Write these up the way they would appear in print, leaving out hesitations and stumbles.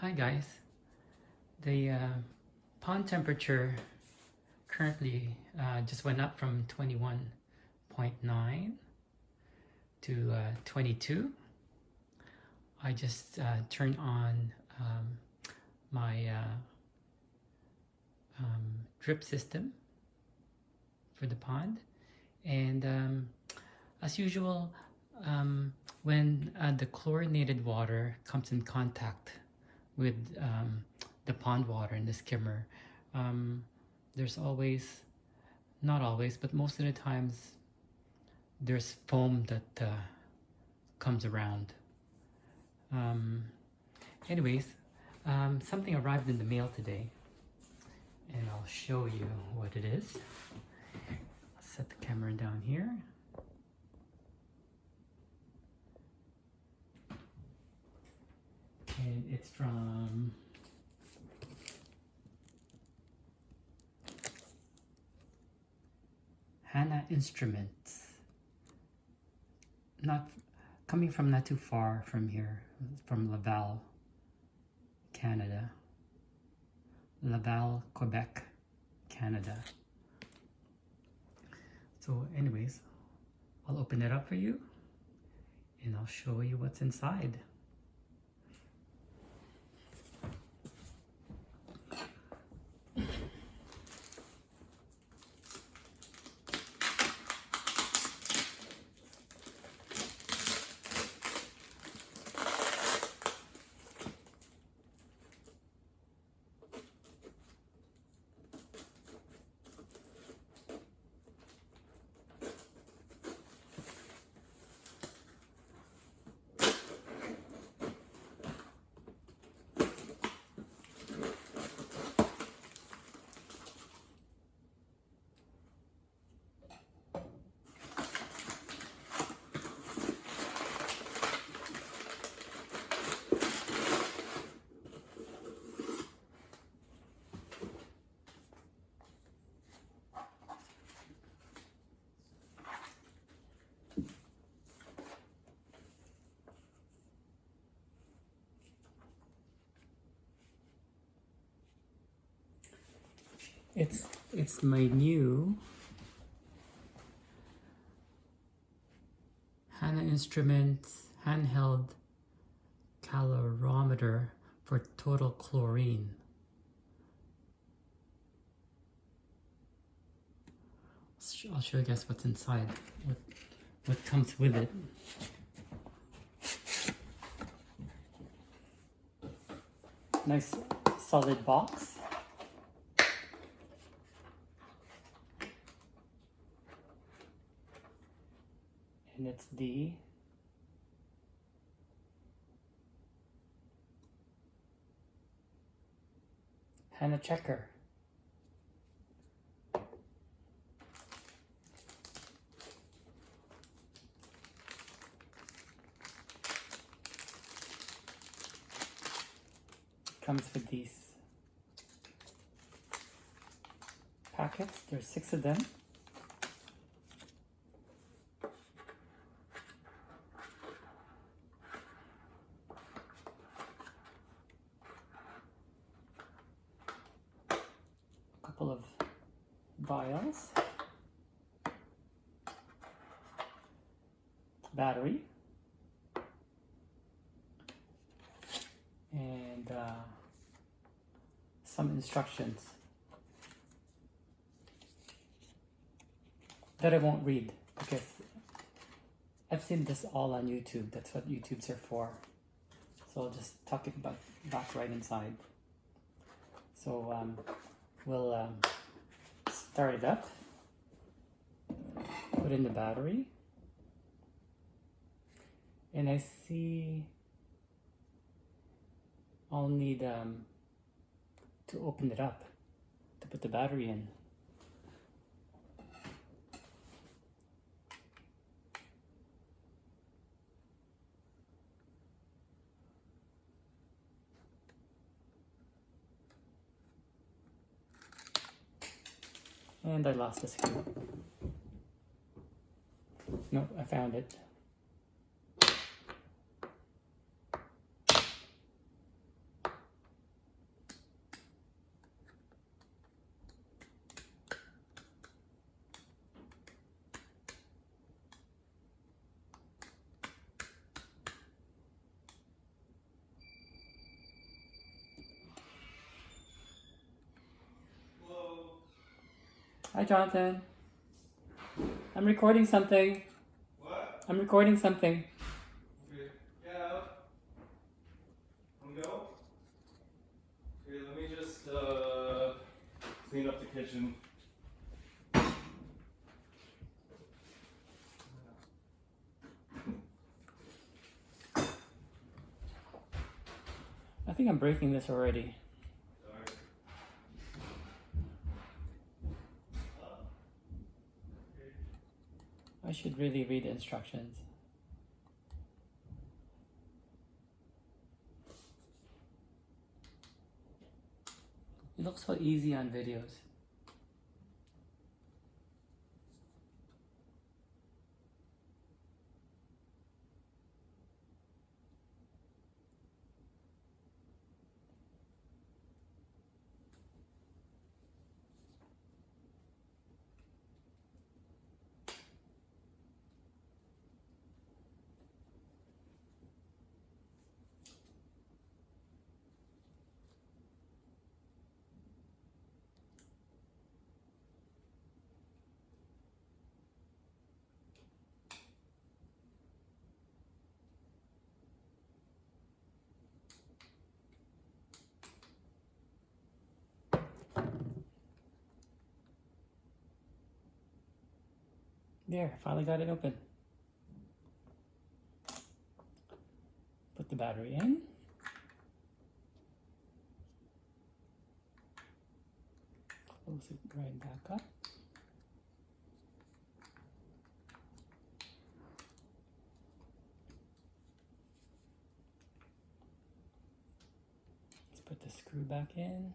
Hi guys, the pond temperature currently just went up from 21.9 to 22. I just turned on my drip system for the pond, and as usual, when the chlorinated water comes in contact with the pond water in the skimmer, there's always, not always, but most of the times there's foam that comes around. Anyways, something arrived in the mail today, and I'll show you what it is. I'll set the camera down here. And it's from Hanna Instruments. Coming from not too far from here, from Laval, Canada. Laval, Quebec, Canada. So anyways, I'll open it up for you and I'll show you what's inside. It's my new Hanna Instruments handheld calorimeter for total chlorine. I'll show you guys what's inside, what comes with it. Nice solid box. And it's the Hanna checker. Comes with these packets. There's 6 of them. Couple of vials, battery, and some instructions that I won't read because I've seen this all on YouTube. That's what YouTube's are for. So I'll just tuck it back right inside. So we'll start it up, put in the battery, and I see I'll need to open it up to put the battery in. And I lost the screw. No, I found it. Hi, Jonathan. I'm recording something. What? I'm recording something. Okay. Yeah. Wanna go? Okay, let me just clean up the kitchen. I think I'm breaking this already. Sorry. I should really read the instructions. It looks so easy on videos. There, finally got it open. Put the battery in. Close it right back up. Let's put the screw back in.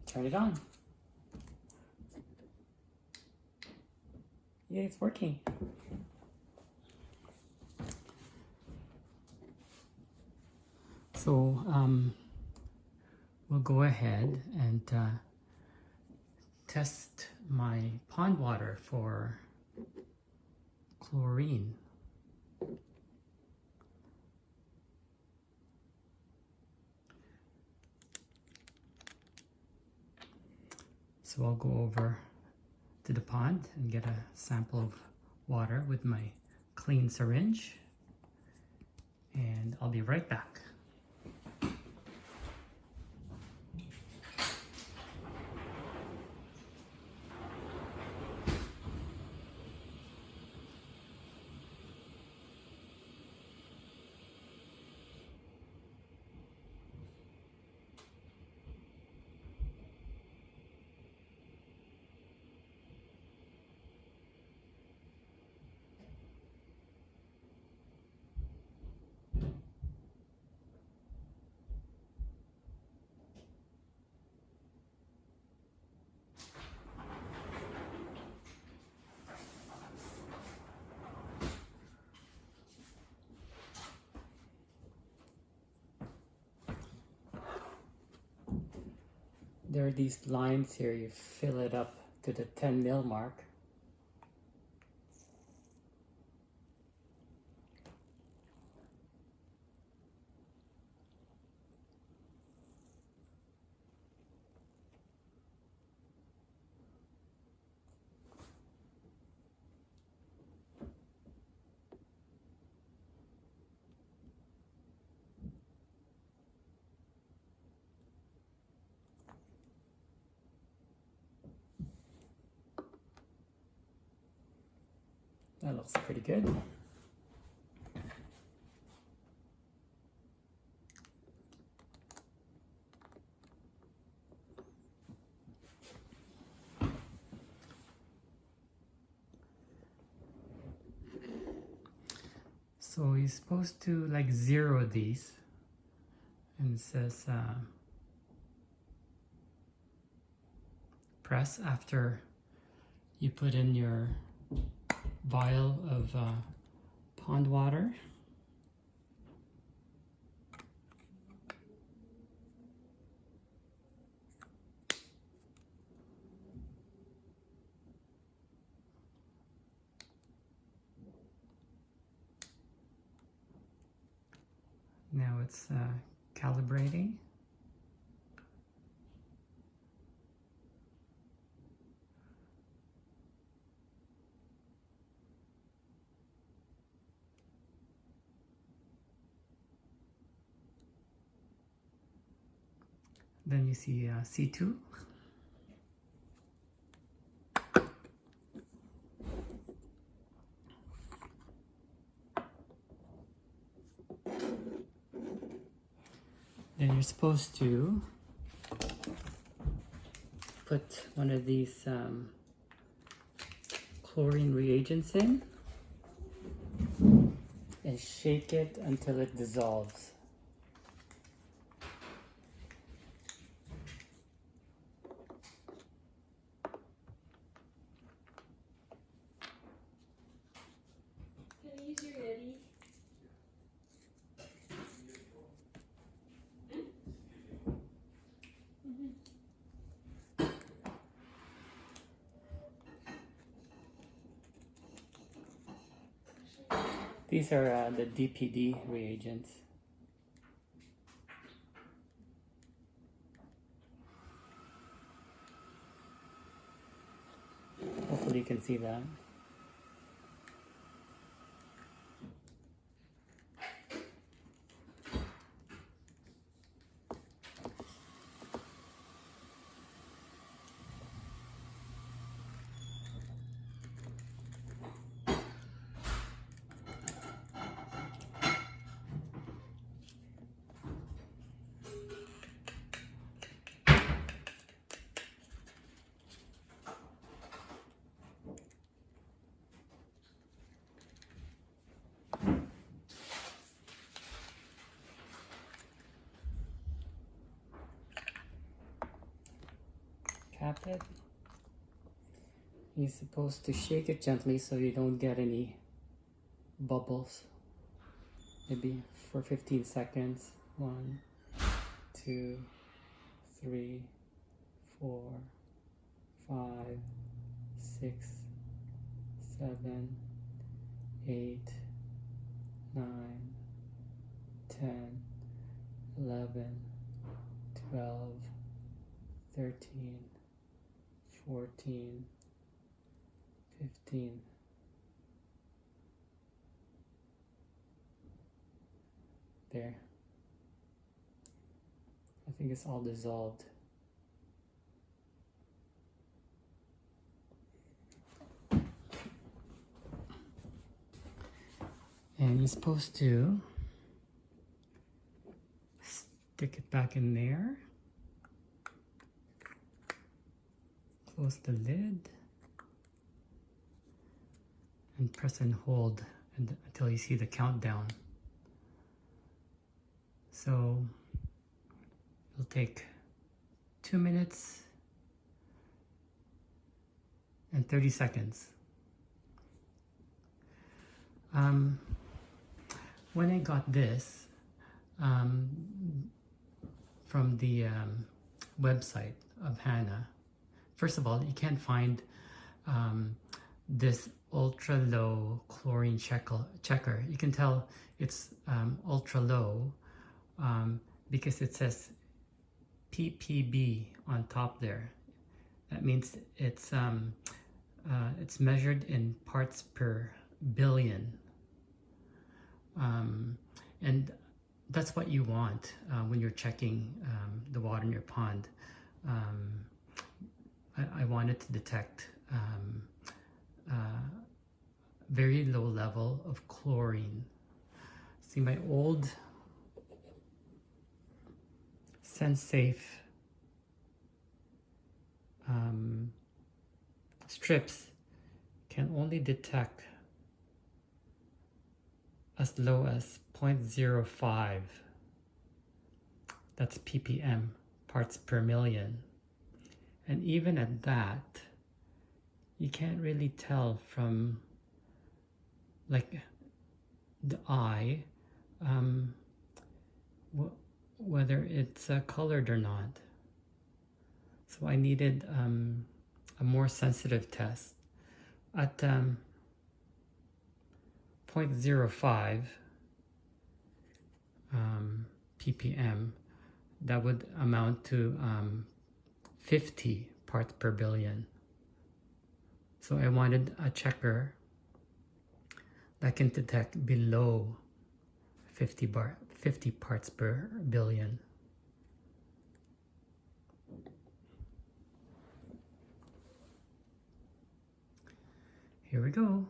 Turn it on. Yeah, it's working. So we'll go ahead and test my pond water for chlorine. So I'll go over to the pond and get a sample of water with my clean syringe, and I'll be right back. There are these lines here, you fill it up to the 10 mil mark. That looks pretty good. So you're supposed to like zero these And it says press after you put in your vial of pond water. Now it's calibrating. Then you see C2. Then you're supposed to put one of these chlorine reagents in and shake it until it dissolves. Can I use your Yeti? These are the DPD reagents. Hopefully you can see that. Cap it. You're supposed to shake it gently so you don't get any bubbles. Maybe for 15 seconds. 1, 2, 3, 4, 5, 6, 7, 8, 9, 10, 11, 12, 13, 14, 15. There. I think it's all dissolved. And you're supposed to stick it back in there. Close the lid. And press and hold until you see the countdown. So it'll take 2 minutes and 30 seconds. When I got this from the website of Hanna, first of all, you can't find this ultra low chlorine checker. You can tell it's ultra low because it says ppb on top there. That means it's measured in parts per billion, and that's what you want when you're checking the water in your pond. I wanted to detect very low level of chlorine. See, my old sense-safe strips can only detect as low as 0.05. That's ppm, parts per million. And even at that, you can't really tell from like the eye whether it's colored or not. So I needed a more sensitive test. At 0.05 ppm, that would amount to 50 parts per billion. So I wanted a checker that can detect below 50 parts per billion. Here we go.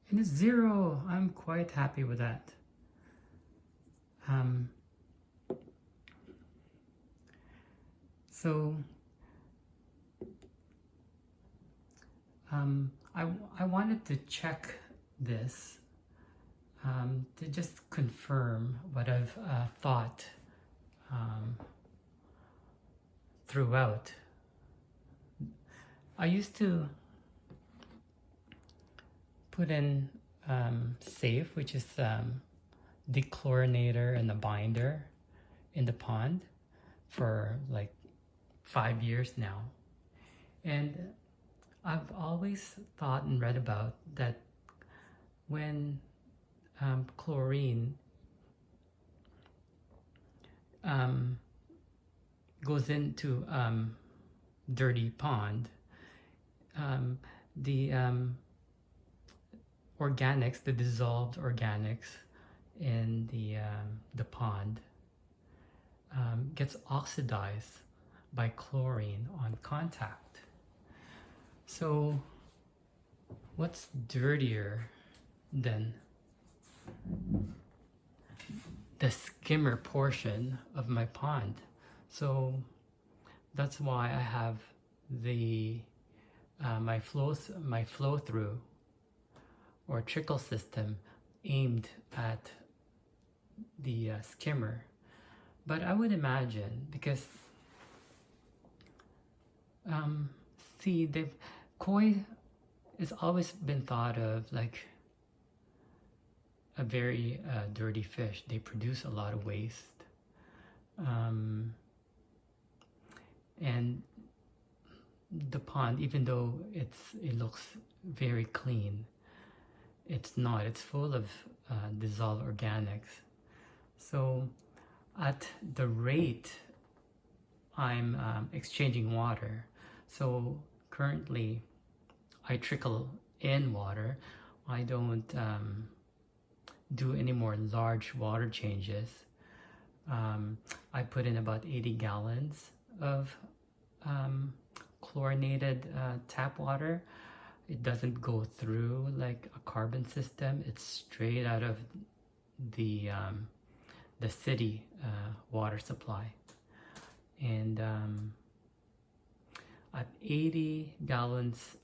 And it's 0. I'm quite happy with that. So I wanted to check this to just confirm what I've thought throughout. I used to put in safe, which is dechlorinator and a binder in the pond for like 5 years now. And I've always thought and read about that when chlorine goes into dirty pond, the organics, the dissolved organics in the pond gets oxidized by chlorine on contact. So what's dirtier than the skimmer portion of my pond? So that's why I have the my flow through or trickle system aimed at the skimmer. But I would imagine, because see, koi has always been thought of like a very dirty fish. They produce a lot of waste, and the pond, even though it looks very clean, it's not. It's full of dissolved organics. So at the rate I'm exchanging water, so currently I trickle in water. I don't do any more large water changes. I put in about 80 gallons of chlorinated tap water. It doesn't go through like a carbon system. It's straight out of the city water supply. And at 80 gallons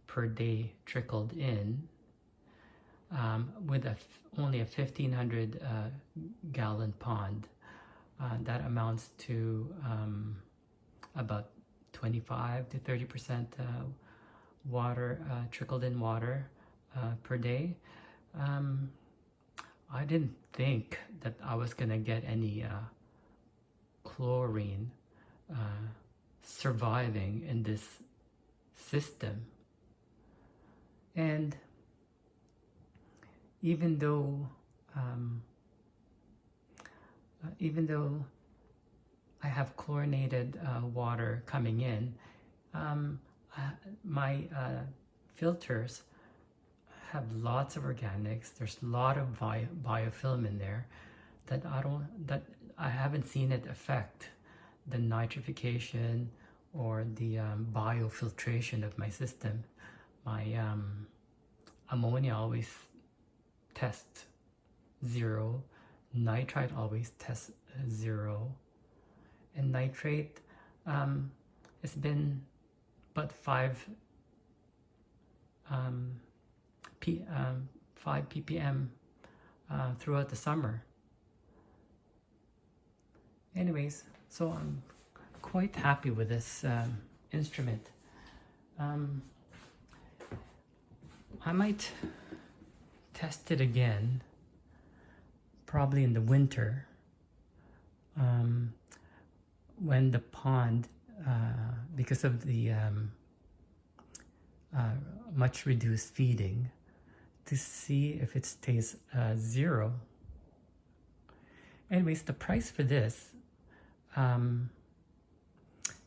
per day trickled in, with only a 1,500 gallon pond, that amounts to about 25 to 30% water, trickled in water per day. I didn't think that I was gonna get any chlorine surviving in this system. And even though I have chlorinated water coming in, my filters have lots of organics. There's a lot of biofilm in there that I haven't seen it affect the nitrification or the biofiltration of my system. My ammonia always tests 0, nitrite always tests 0, and nitrate it's been but 5 ppm throughout the summer. Anyways, so I'm quite happy with this instrument. I might test it again probably in the winter when the pond, because of the much reduced feeding, to see if it stays 0. Anyways, the price for this,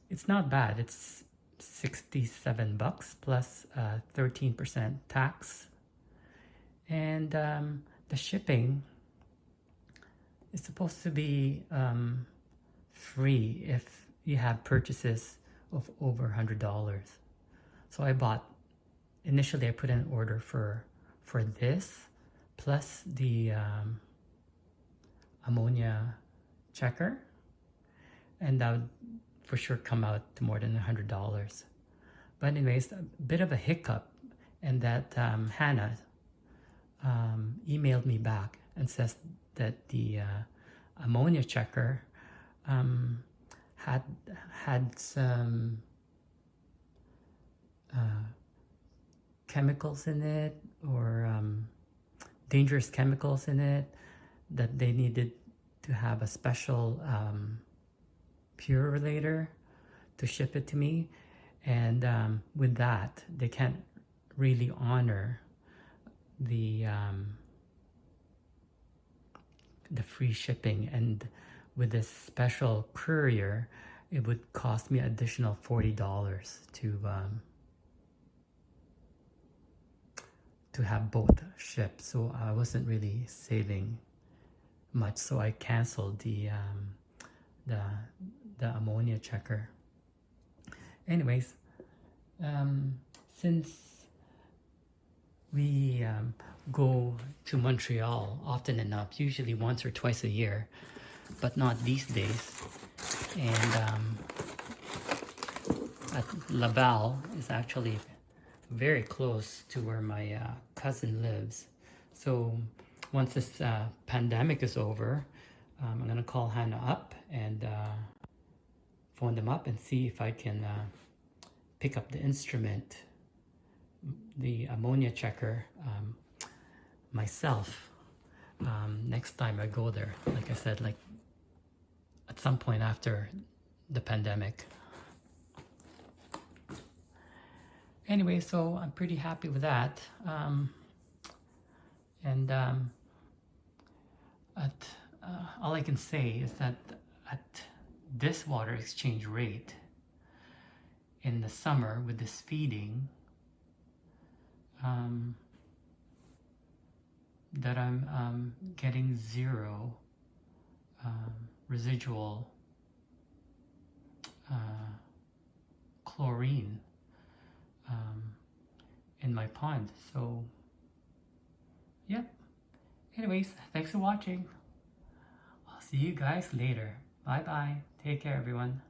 it's not bad. It's $67 plus 13% tax, and the shipping is supposed to be free if you have purchases of over $100. So initially I put in an order for this plus the ammonia checker, and that would for sure come out to more than $100. But anyways, a bit of a hiccup, and that Hanna emailed me back and says that the ammonia checker had some chemicals in it, or dangerous chemicals in it, that they needed to have a special purulator to ship it to me, and with that they can't really honor the free shipping, and with this special courier it would cost me additional $40 to have both shipped. So I wasn't really saving much, so I canceled the ammonia checker. Anyways, since we go to Montreal often enough, usually once or twice a year, but not these days, and at Laval is actually very close to where my cousin lives. So once this pandemic is over, I'm gonna call Hanna up and phone them up and see if I can pick up the instrument, the ammonia checker, myself next time I go there. Like I said, like at some point after the pandemic. Anyway, so I'm pretty happy with that. All I can say is that at this water exchange rate in the summer with this feeding, that I'm getting 0 residual chlorine in my pond. So yep. Anyways, thanks for watching. I'll see you guys later. Bye bye. Take care, everyone.